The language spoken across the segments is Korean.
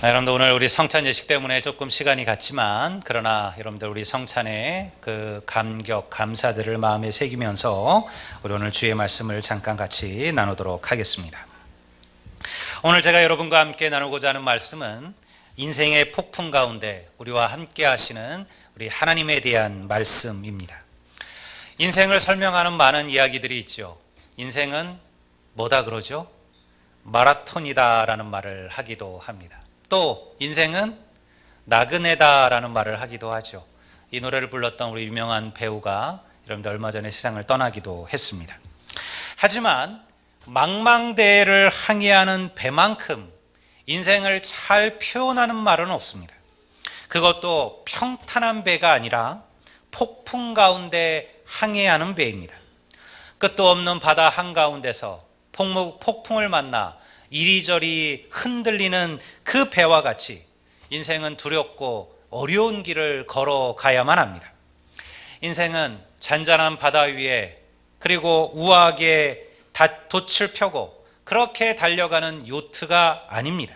여러분들 오늘 우리 성찬 예식 때문에 조금 시간이 갔지만 그러나 여러분들 우리 성찬의 그 감격 감사들을 마음에 새기면서 우리 오늘 주의 말씀을 잠깐 같이 나누도록 하겠습니다. 오늘 제가 여러분과 함께 나누고자 하는 말씀은 인생의 폭풍 가운데 우리와 함께 하시는 우리 하나님에 대한 말씀입니다. 인생을 설명하는 많은 이야기들이 있죠. 인생은 뭐다 그러죠? 마라톤이다라는 말을 하기도 합니다. 또 인생은 나그네다라는 말을 하기도 하죠. 이 노래를 불렀던 우리 유명한 배우가 여러분들 얼마 전에 세상을 떠나기도 했습니다. 하지만 망망대해를 항해하는 배만큼 인생을 잘 표현하는 말은 없습니다. 그것도 평탄한 배가 아니라 폭풍 가운데 항해하는 배입니다. 끝도 없는 바다 한가운데서 폭풍을 만나 이리저리 흔들리는 그 배와 같이 인생은 두렵고 어려운 길을 걸어가야만 합니다. 인생은 잔잔한 바다 위에 그리고 우아하게 돛을 펴고 그렇게 달려가는 요트가 아닙니다.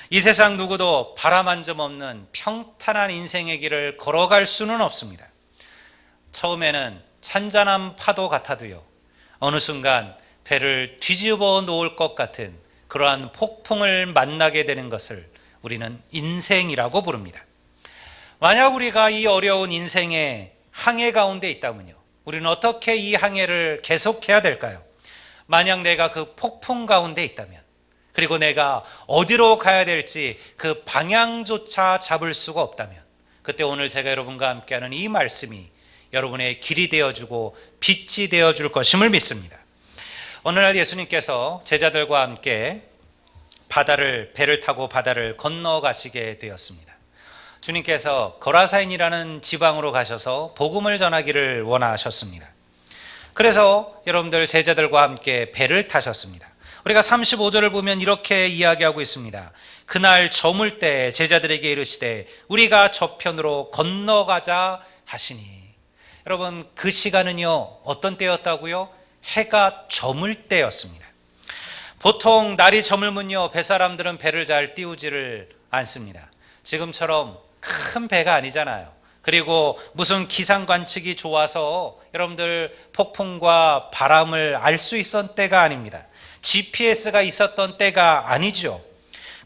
이 세상 누구도 바람 한 점 없는 평탄한 인생의 길을 걸어갈 수는 없습니다. 처음에는 잔잔한 파도 같아도요, 어느 순간 배를 뒤집어 놓을 것 같은 그러한 폭풍을 만나게 되는 것을 우리는 인생이라고 부릅니다. 만약 우리가 이 어려운 인생의 항해 가운데 있다면요, 우리는 어떻게 이 항해를 계속해야 될까요? 만약 내가 그 폭풍 가운데 있다면, 그리고 내가 어디로 가야 될지 그 방향조차 잡을 수가 없다면, 그때 오늘 제가 여러분과 함께하는 이 말씀이 여러분의 길이 되어주고 빛이 되어줄 것임을 믿습니다. 오늘날 예수님께서 제자들과 함께 배를 타고 바다를 건너가시게 되었습니다. 주님께서 거라사인이라는 지방으로 가셔서 복음을 전하기를 원하셨습니다. 그래서 여러분들 제자들과 함께 배를 타셨습니다. 우리가 35절을 보면 이렇게 이야기하고 있습니다. 그날 저물 때 제자들에게 이르시되 우리가 저편으로 건너가자 하시니. 여러분, 그 시간은요, 어떤 때였다고요? 해가 저물 때였습니다. 보통 날이 저물면요, 배사람들은 배를 잘 띄우지를 않습니다. 지금처럼 큰 배가 아니잖아요. 그리고 무슨 기상 관측이 좋아서 여러분들 폭풍과 바람을 알 수 있었던 때가 아닙니다. GPS가 있었던 때가 아니죠.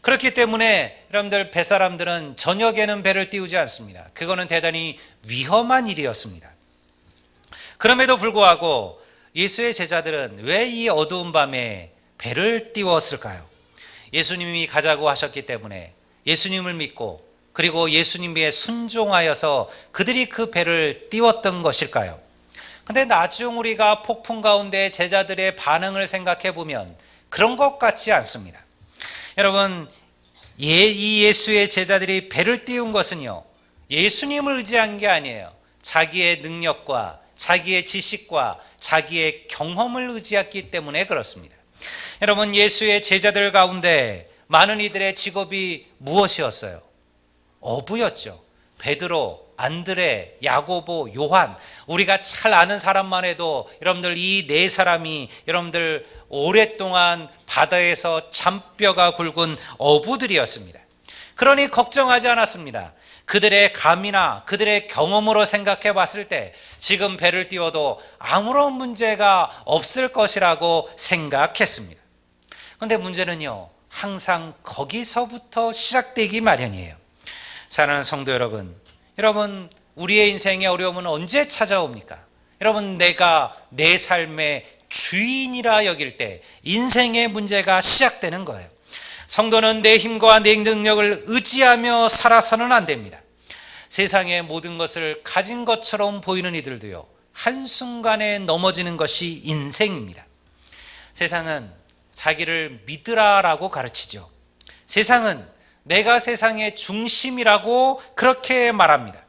그렇기 때문에 여러분들 배사람들은 저녁에는 배를 띄우지 않습니다. 그거는 대단히 위험한 일이었습니다. 그럼에도 불구하고 예수의 제자들은 왜 이 어두운 밤에 배를 띄웠을까요? 예수님이 가자고 하셨기 때문에 예수님을 믿고 그리고 예수님에 순종하여서 그들이 그 배를 띄웠던 것일까요? 근데 나중 우리가 폭풍 가운데 제자들의 반응을 생각해 보면 그런 것 같지 않습니다. 여러분, 이 예수의 제자들이 배를 띄운 것은요, 예수님을 의지한 게 아니에요. 자기의 능력과 자기의 지식과 자기의 경험을 의지했기 때문에 그렇습니다. 여러분, 예수의 제자들 가운데 많은 이들의 직업이 무엇이었어요? 어부였죠. 베드로, 안드레, 야고보, 요한, 우리가 잘 아는 사람만 해도 여러분들 이 네 사람이 여러분들 오랫동안 바다에서 잔뼈가 굵은 어부들이었습니다. 그러니 걱정하지 않았습니다. 그들의 감이나 그들의 경험으로 생각해 봤을 때 지금 배를 띄워도 아무런 문제가 없을 것이라고 생각했습니다. 그런데 문제는요, 항상 거기서부터 시작되기 마련이에요. 사랑하는 성도 여러분, 우리의 인생의 어려움은 언제 찾아옵니까? 여러분, 내가 내 삶의 주인이라 여길 때 인생의 문제가 시작되는 거예요. 성도는 내 힘과 내 능력을 의지하며 살아서는 안 됩니다. 세상의 모든 것을 가진 것처럼 보이는 이들도요, 한순간에 넘어지는 것이 인생입니다. 세상은 자기를 믿으라라고 가르치죠. 세상은 내가 세상의 중심이라고 그렇게 말합니다.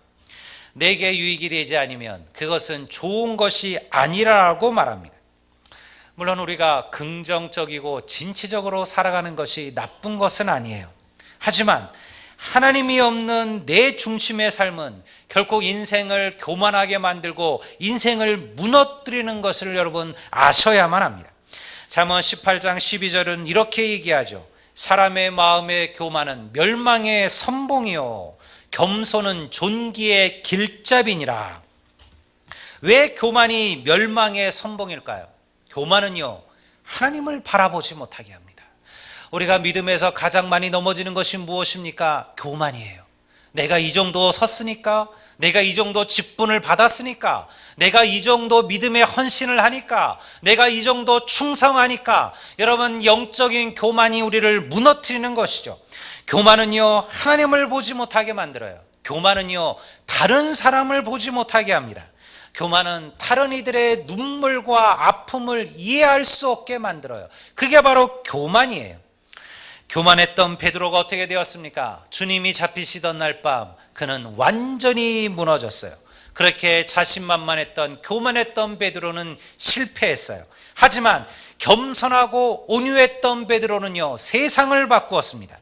내게 유익이 되지 않으면 그것은 좋은 것이 아니라고 말합니다. 물론 우리가 긍정적이고 진취적으로 살아가는 것이 나쁜 것은 아니에요. 하지만 하나님이 없는 내 중심의 삶은 결국 인생을 교만하게 만들고 인생을 무너뜨리는 것을 여러분 아셔야만 합니다. 잠언 18장 12절은 이렇게 얘기하죠. 사람의 마음의 교만은 멸망의 선봉이요 겸손은 존귀의 길잡이니라. 왜 교만이 멸망의 선봉일까요? 교만은요, 하나님을 바라보지 못하게 합니다. 우리가 믿음에서 가장 많이 넘어지는 것이 무엇입니까? 교만이에요. 내가 이 정도 섰으니까, 내가 이 정도 직분을 받았으니까, 내가 이 정도 믿음의 헌신을 하니까, 내가 이 정도 충성하니까, 여러분, 영적인 교만이 우리를 무너뜨리는 것이죠. 교만은요, 하나님을 보지 못하게 만들어요. 교만은요, 다른 사람을 보지 못하게 합니다. 교만은 다른 이들의 눈물과 아픔을 이해할 수 없게 만들어요. 그게 바로 교만이에요. 교만했던 베드로가 어떻게 되었습니까? 주님이 잡히시던 날 밤 그는 완전히 무너졌어요. 그렇게 자신만만했던 교만했던 베드로는 실패했어요. 하지만 겸손하고 온유했던 베드로는요, 세상을 바꾸었습니다.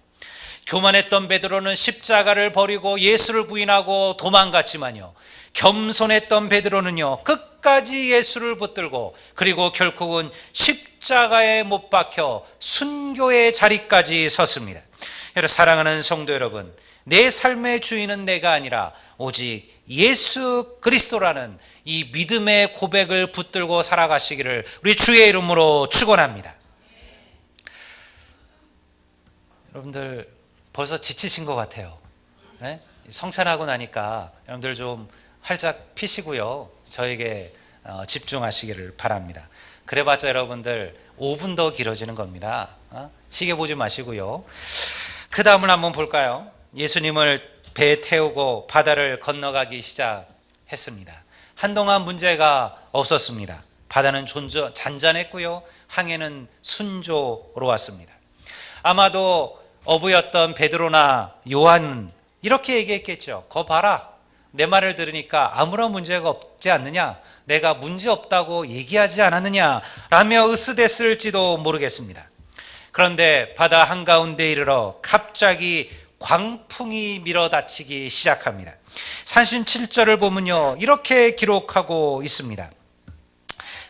교만했던 베드로는 십자가를 버리고 예수를 부인하고 도망갔지만요, 겸손했던 베드로는요, 끝까지 예수를 붙들고 그리고 결국은 십자가에 못 박혀 순교의 자리까지 섰습니다. 여러분, 사랑하는 성도 여러분, 내 삶의 주인은 내가 아니라 오직 예수 그리스도라는 이 믿음의 고백을 붙들고 살아가시기를 우리 주의 이름으로 축원합니다. 여러분들 벌써 지치신 것 같아요. 네? 성찬하고 나니까 여러분들 좀 활짝 피시고요, 저에게 집중하시기를 바랍니다. 그래봤자 여러분들 5분 더 길어지는 겁니다. 시계 보지 마시고요. 그 다음을 한번 볼까요? 예수님을 배에 태우고 바다를 건너가기 시작했습니다. 한동안 문제가 없었습니다. 바다는 잔잔했고요, 항해는 순조로웠습니다. 아마도 어부였던 베드로나 요한은 이렇게 얘기했겠죠. 거 봐라, 내 말을 들으니까 아무런 문제가 없지 않느냐, 내가 문제 없다고 얘기하지 않았느냐 라며 으스댔을지도 모르겠습니다. 그런데 바다 한가운데 이르러 갑자기 광풍이 밀어닥치기 시작합니다. 37절을 보면요, 이렇게 기록하고 있습니다.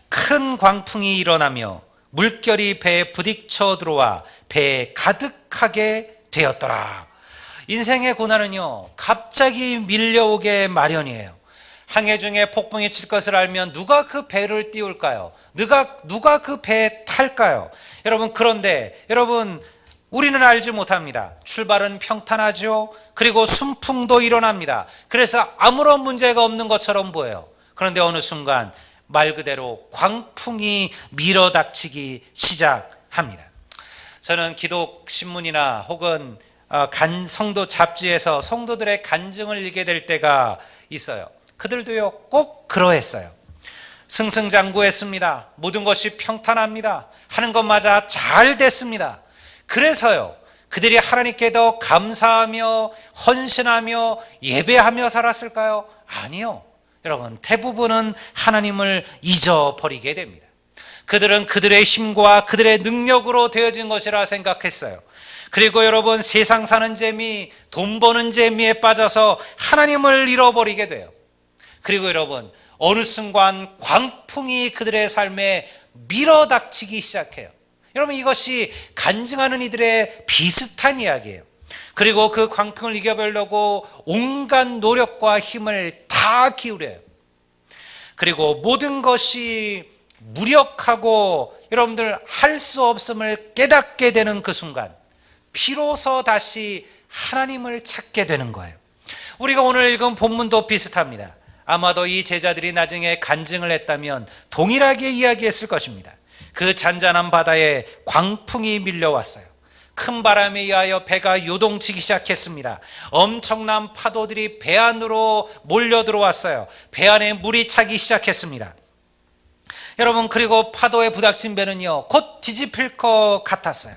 큰 광풍이 일어나며 물결이 배에 부딪혀 들어와 배에 가득하게 되었더라. 인생의 고난은요, 갑자기 밀려오게 마련이에요. 항해 중에 폭풍이 칠 것을 알면 누가 그 배를 띄울까요? 누가 그 배에 탈까요? 여러분, 그런데 여러분, 우리는 알지 못합니다. 출발은 평탄하죠. 그리고 순풍도 일어납니다. 그래서 아무런 문제가 없는 것처럼 보여요. 그런데 어느 순간 말 그대로 광풍이 밀어닥치기 시작합니다. 저는 기독신문이나 혹은 성도 잡지에서 성도들의 간증을 읽게 될 때가 있어요. 그들도요, 꼭 그러했어요. 승승장구했습니다. 모든 것이 평탄합니다. 하는 것마다 잘 됐습니다. 그래서요, 그들이 하나님께 더 감사하며 헌신하며 예배하며 살았을까요? 아니요. 여러분, 대부분은 하나님을 잊어버리게 됩니다. 그들은 그들의 힘과 그들의 능력으로 되어진 것이라 생각했어요. 그리고 여러분, 세상 사는 재미, 돈 버는 재미에 빠져서 하나님을 잃어버리게 돼요. 그리고 여러분, 어느 순간 광풍이 그들의 삶에 밀어닥치기 시작해요. 여러분, 이것이 간증하는 이들의 비슷한 이야기예요. 그리고 그 광풍을 이겨보려고 온갖 노력과 힘을 다 기울여요. 그리고 모든 것이 무력하고 여러분들 할 수 없음을 깨닫게 되는 그 순간, 비로소 다시 하나님을 찾게 되는 거예요. 우리가 오늘 읽은 본문도 비슷합니다. 아마도 이 제자들이 나중에 간증을 했다면 동일하게 이야기했을 것입니다. 그 잔잔한 바다에 광풍이 밀려왔어요. 큰 바람에 의하여 배가 요동치기 시작했습니다. 엄청난 파도들이 배 안으로 몰려 들어왔어요. 배 안에 물이 차기 시작했습니다. 여러분, 그리고 파도에 부닥친 배는요, 곧 뒤집힐 것 같았어요.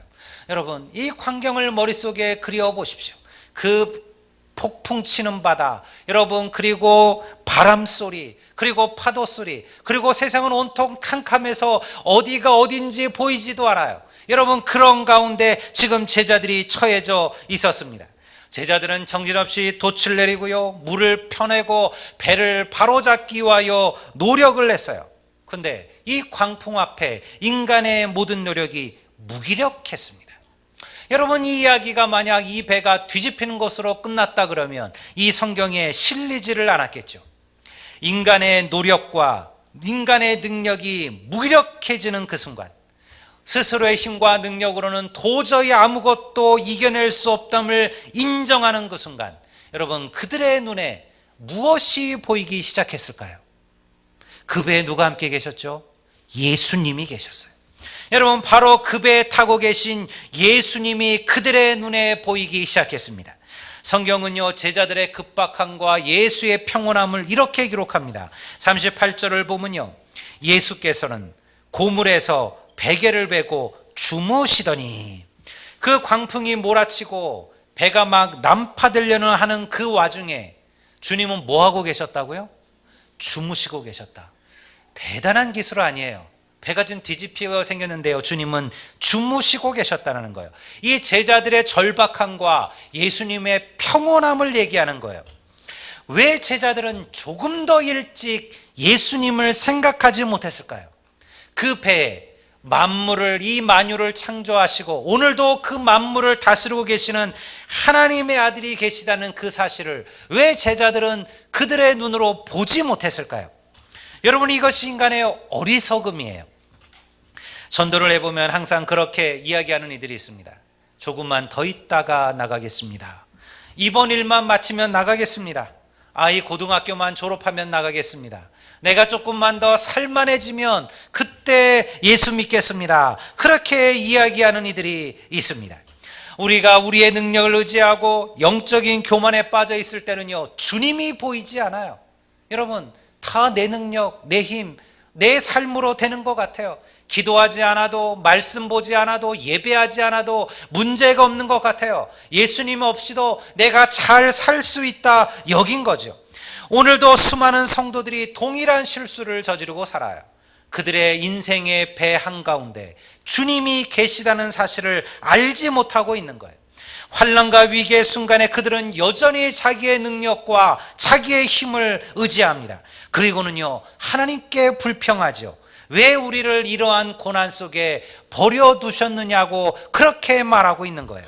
여러분, 이 광경을 머릿속에 그려 보십시오. 그 폭풍 치는 바다, 여러분, 그리고 바람 소리, 그리고 파도 소리, 그리고 세상은 온통 캄캄해서 어디가 어딘지 보이지도 않아요. 여러분, 그런 가운데 지금 제자들이 처해져 있었습니다. 제자들은 정신없이 돛을 내리고요, 물을 펴내고 배를 바로잡기 위하여 노력을 했어요. 그런데 이 광풍 앞에 인간의 모든 노력이 무기력했습니다. 여러분, 이 이야기가 만약 이 배가 뒤집히는 것으로 끝났다 그러면 이 성경에 실리지를 않았겠죠. 인간의 노력과 인간의 능력이 무력해지는 그 순간, 스스로의 힘과 능력으로는 도저히 아무것도 이겨낼 수 없담을 인정하는 그 순간, 여러분, 그들의 눈에 무엇이 보이기 시작했을까요? 그 배에 누가 함께 계셨죠? 예수님이 계셨어요. 여러분, 바로 그 배에 타고 계신 예수님이 그들의 눈에 보이기 시작했습니다. 성경은요, 제자들의 급박함과 예수의 평온함을 이렇게 기록합니다. 38절을 보면요, 예수께서는 고물에서 베개를 베고 주무시더니, 그 광풍이 몰아치고 배가 막 난파되려는 하는 그 와중에 주님은 뭐 하고 계셨다고요? 주무시고 계셨다. 대단한 기술 아니에요. 배가 지금 뒤집히고 생겼는데요, 주님은 주무시고 계셨다는 거예요. 이 제자들의 절박함과 예수님의 평온함을 얘기하는 거예요. 왜 제자들은 조금 더 일찍 예수님을 생각하지 못했을까요? 그 배에 만물을, 이 만유를 창조하시고 오늘도 그 만물을 다스리고 계시는 하나님의 아들이 계시다는 그 사실을 왜 제자들은 그들의 눈으로 보지 못했을까요? 여러분, 이것이 인간의 어리석음이에요. 전도를 해보면 항상 그렇게 이야기하는 이들이 있습니다. 조금만 더 있다가 나가겠습니다. 이번 일만 마치면 나가겠습니다. 아이 고등학교만 졸업하면 나가겠습니다. 내가 조금만 더 살만해지면 그때 예수 믿겠습니다. 그렇게 이야기하는 이들이 있습니다. 우리가 우리의 능력을 의지하고 영적인 교만에 빠져 있을 때는요, 주님이 보이지 않아요. 여러분, 다 내 능력, 내 힘, 내 삶으로 되는 것 같아요. 기도하지 않아도, 말씀 보지 않아도, 예배하지 않아도 문제가 없는 것 같아요. 예수님 없이도 내가 잘 살 수 있다 여긴 거죠. 오늘도 수많은 성도들이 동일한 실수를 저지르고 살아요. 그들의 인생의 배 한가운데 주님이 계시다는 사실을 알지 못하고 있는 거예요. 환난과 위기의 순간에 그들은 여전히 자기의 능력과 자기의 힘을 의지합니다. 그리고는요, 하나님께 불평하죠. 왜 우리를 이러한 고난 속에 버려두셨느냐고 그렇게 말하고 있는 거예요.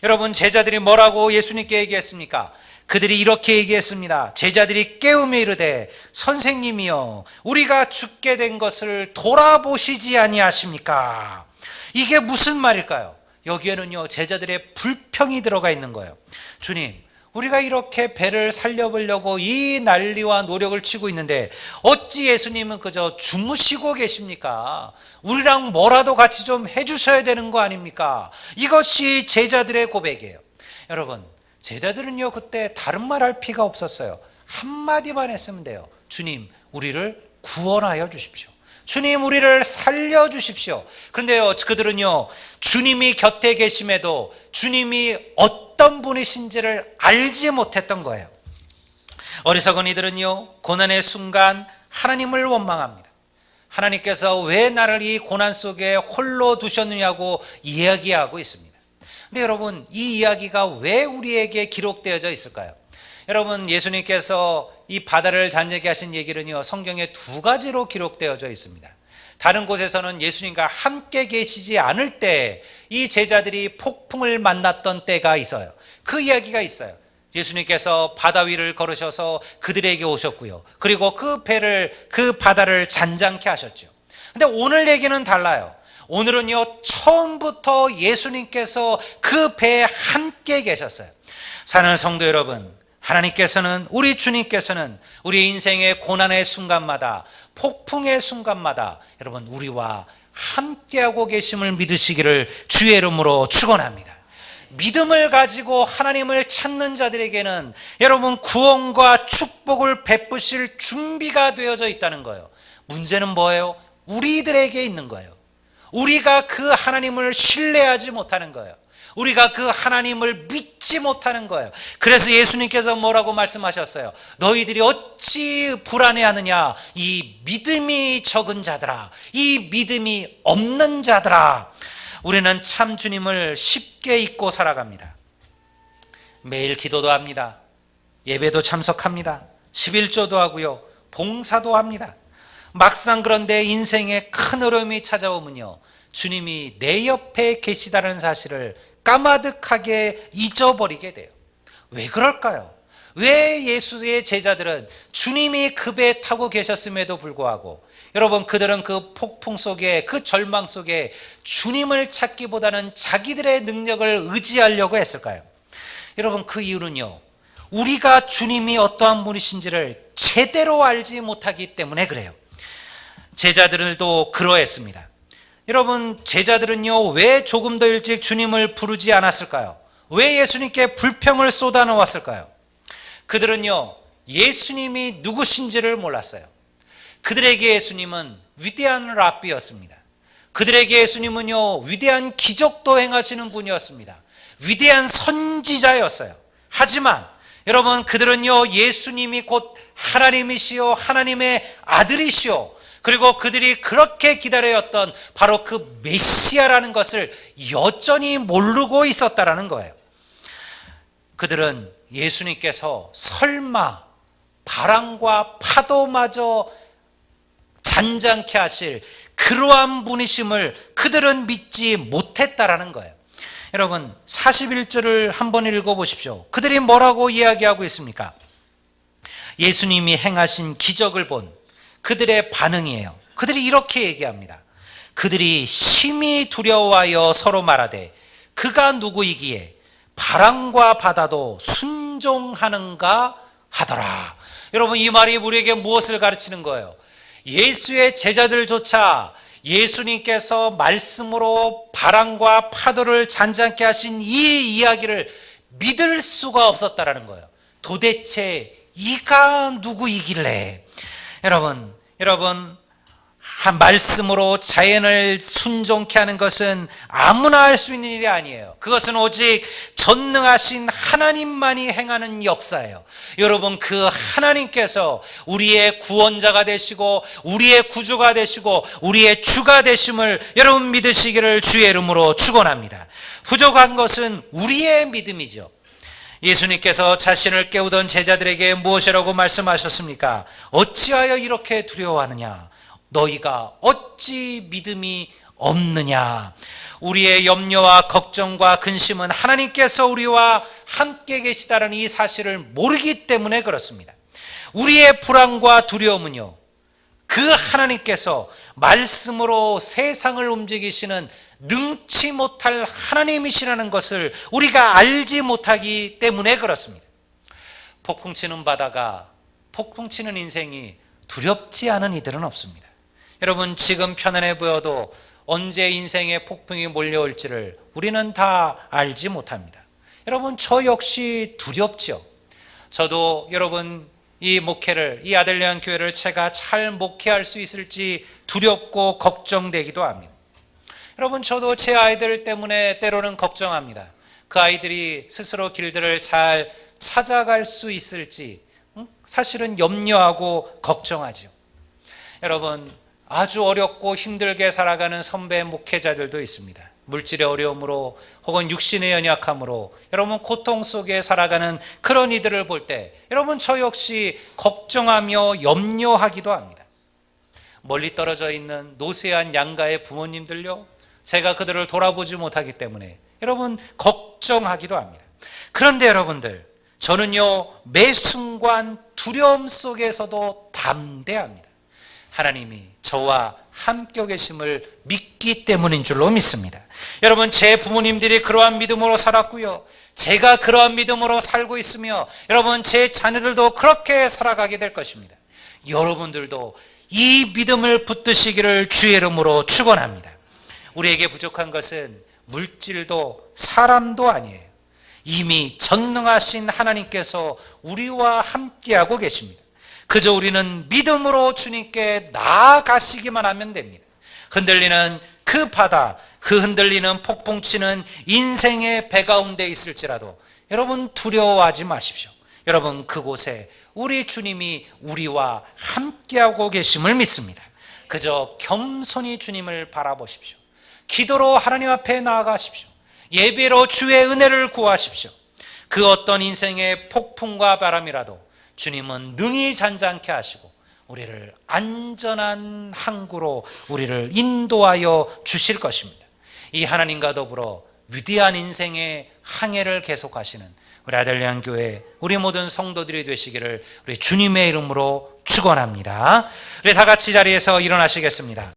여러분, 제자들이 뭐라고 예수님께 얘기했습니까? 그들이 이렇게 얘기했습니다. 제자들이 깨우며 이르되 선생님이여, 우리가 죽게 된 것을 돌아보시지 아니하십니까? 이게 무슨 말일까요? 여기에는요, 제자들의 불평이 들어가 있는 거예요. 주님, 우리가 이렇게 배를 살려보려고 이 난리와 노력을 치고 있는데 어찌 예수님은 그저 주무시고 계십니까? 우리랑 뭐라도 같이 좀 해주셔야 되는 거 아닙니까? 이것이 제자들의 고백이에요. 여러분, 제자들은요, 그때 다른 말 할 필요가 없었어요. 한마디만 했으면 돼요. 주님, 우리를 구원하여 주십시오. 주님, 우리를 살려주십시오. 그런데요, 그들은요, 주님이 곁에 계심에도 주님이 어떤 분이신지를 알지 못했던 거예요. 어리석은 이들은요, 고난의 순간 하나님을 원망합니다. 하나님께서 왜 나를 이 고난 속에 홀로 두셨느냐고 이야기하고 있습니다. 근데 여러분, 이 이야기가 왜 우리에게 기록되어져 있을까요? 여러분, 예수님께서 이 바다를 잔뜩게 하신 얘기는요, 성경에 두 가지로 기록되어져 있습니다. 다른 곳에서는 예수님과 함께 계시지 않을 때 이 제자들이 폭풍을 만났던 때가 있어요. 그 이야기가 있어요. 예수님께서 바다 위를 걸으셔서 그들에게 오셨고요. 그리고 그 배를, 그 바다를 잔잔케 하셨죠. 근데 오늘 얘기는 달라요. 오늘은요, 처음부터 예수님께서 그 배에 함께 계셨어요. 사랑하는 성도 여러분, 하나님께서는, 우리 주님께서는 우리 인생의 고난의 순간마다, 폭풍의 순간마다 여러분, 우리와 함께하고 계심을 믿으시기를 주의 이름으로 축원합니다. 믿음을 가지고 하나님을 찾는 자들에게는 여러분, 구원과 축복을 베푸실 준비가 되어져 있다는 거예요. 문제는 뭐예요? 우리들에게 있는 거예요. 우리가 그 하나님을 신뢰하지 못하는 거예요. 우리가 그 하나님을 믿지 못하는 거예요. 그래서 예수님께서 뭐라고 말씀하셨어요? 너희들이 어찌 불안해하느냐? 이 믿음이 적은 자들아, 이 믿음이 없는 자들아. 우리는 참 주님을 쉽게 잊고 살아갑니다. 매일 기도도 합니다. 예배도 참석합니다. 11조도 하고요, 봉사도 합니다. 막상 그런데 인생에 큰 어려움이 찾아오면요, 주님이 내 옆에 계시다는 사실을 까마득하게 잊어버리게 돼요. 왜 그럴까요? 왜 예수의 제자들은 주님이 그 배에 타고 계셨음에도 불구하고 여러분 그들은 그 폭풍 속에 그 절망 속에 주님을 찾기보다는 자기들의 능력을 의지하려고 했을까요? 여러분 그 이유는요, 우리가 주님이 어떠한 분이신지를 제대로 알지 못하기 때문에 그래요. 제자들도 그러했습니다. 여러분 제자들은요, 왜 조금 더 일찍 주님을 부르지 않았을까요? 왜 예수님께 불평을 쏟아놓았을까요? 그들은요, 예수님이 누구신지를 몰랐어요. 그들에게 예수님은 위대한 랍비였습니다. 그들에게 예수님은요, 위대한 기적도 행하시는 분이었습니다. 위대한 선지자였어요. 하지만 여러분 그들은요, 예수님이 곧 하나님이시요 하나님의 아들이시요, 그리고 그들이 그렇게 기다려왔던 바로 그 메시아라는 것을 여전히 모르고 있었다라는 거예요. 그들은 예수님께서 설마 바람과 파도마저 잔잔케 하실 그러한 분이심을 그들은 믿지 못했다라는 거예요. 여러분 41절을 한번 읽어보십시오. 그들이 뭐라고 이야기하고 있습니까? 예수님이 행하신 기적을 본 그들의 반응이에요. 그들이 이렇게 얘기합니다. 그들이 심히 두려워하여 서로 말하되 그가 누구이기에 바람과 바다도 순종하는가 하더라. 여러분 이 말이 우리에게 무엇을 가르치는 거예요? 예수의 제자들조차 예수님께서 말씀으로 바람과 파도를 잔잔케 하신 이 이야기를 믿을 수가 없었다라는 거예요. 도대체 이가 누구이길래? 여러분 한 말씀으로 자연을 순종케 하는 것은 아무나 할 수 있는 일이 아니에요. 그것은 오직 전능하신 하나님만이 행하는 역사예요. 여러분 그 하나님께서 우리의 구원자가 되시고 우리의 구주가 되시고 우리의 주가 되심을 여러분 믿으시기를 주의 이름으로 축원합니다. 부족한 것은 우리의 믿음이죠. 예수님께서 자신을 깨우던 제자들에게 무엇이라고 말씀하셨습니까? 어찌하여 이렇게 두려워하느냐? 너희가 어찌 믿음이 없느냐? 우리의 염려와 걱정과 근심은 하나님께서 우리와 함께 계시다는 이 사실을 모르기 때문에 그렇습니다. 우리의 불안과 두려움은요, 그 하나님께서 말씀으로 세상을 움직이시는 능치 못할 하나님이시라는 것을 우리가 알지 못하기 때문에 그렇습니다. 폭풍치는 바다가, 폭풍치는 인생이 두렵지 않은 이들은 없습니다. 여러분 지금 편안해 보여도 언제 인생의 폭풍이 몰려올지를 우리는 다 알지 못합니다. 여러분 저 역시 두렵죠. 저도 여러분 이 목회를, 이 아들레안 교회를 제가 잘 목회할 수 있을지 두렵고 걱정되기도 합니다. 여러분 저도 제 아이들 때문에 때로는 걱정합니다. 그 아이들이 스스로 길들을 잘 찾아갈 수 있을지 사실은 염려하고 걱정하죠. 여러분 아주 어렵고 힘들게 살아가는 선배 목회자들도 있습니다. 물질의 어려움으로 혹은 육신의 연약함으로 여러분 고통 속에 살아가는 그런 이들을 볼 때 여러분 저 역시 걱정하며 염려하기도 합니다. 멀리 떨어져 있는 노쇠한 양가의 부모님들요, 제가 그들을 돌아보지 못하기 때문에 여러분 걱정하기도 합니다. 그런데 여러분들 저는요 매 순간 두려움 속에서도 담대합니다. 하나님이 저와 함께 계심을 믿기 때문인 줄로 믿습니다. 여러분 제 부모님들이 그러한 믿음으로 살았고요, 제가 그러한 믿음으로 살고 있으며 여러분 제 자녀들도 그렇게 살아가게 될 것입니다. 여러분들도 이 믿음을 붙드시기를 주의 이름으로 축원합니다. 우리에게 부족한 것은 물질도 사람도 아니에요. 이미 전능하신 하나님께서 우리와 함께하고 계십니다. 그저 우리는 믿음으로 주님께 나아가시기만 하면 됩니다. 흔들리는 그 바다, 그 흔들리는 폭풍치는 인생의 배 가운데 있을지라도 여러분 두려워하지 마십시오. 여러분 그곳에 우리 주님이 우리와 함께하고 계심을 믿습니다. 그저 겸손히 주님을 바라보십시오. 기도로 하나님 앞에 나아가십시오. 예배로 주의 은혜를 구하십시오. 그 어떤 인생의 폭풍과 바람이라도 주님은 능히 잔잔케 하시고 우리를 안전한 항구로 우리를 인도하여 주실 것입니다. 이 하나님과 더불어 위대한 인생의 항해를 계속하시는 우리 아델리안 교회 우리 모든 성도들이 되시기를 우리 주님의 이름으로 축원합니다. 우리 다 같이 자리에서 일어나시겠습니다.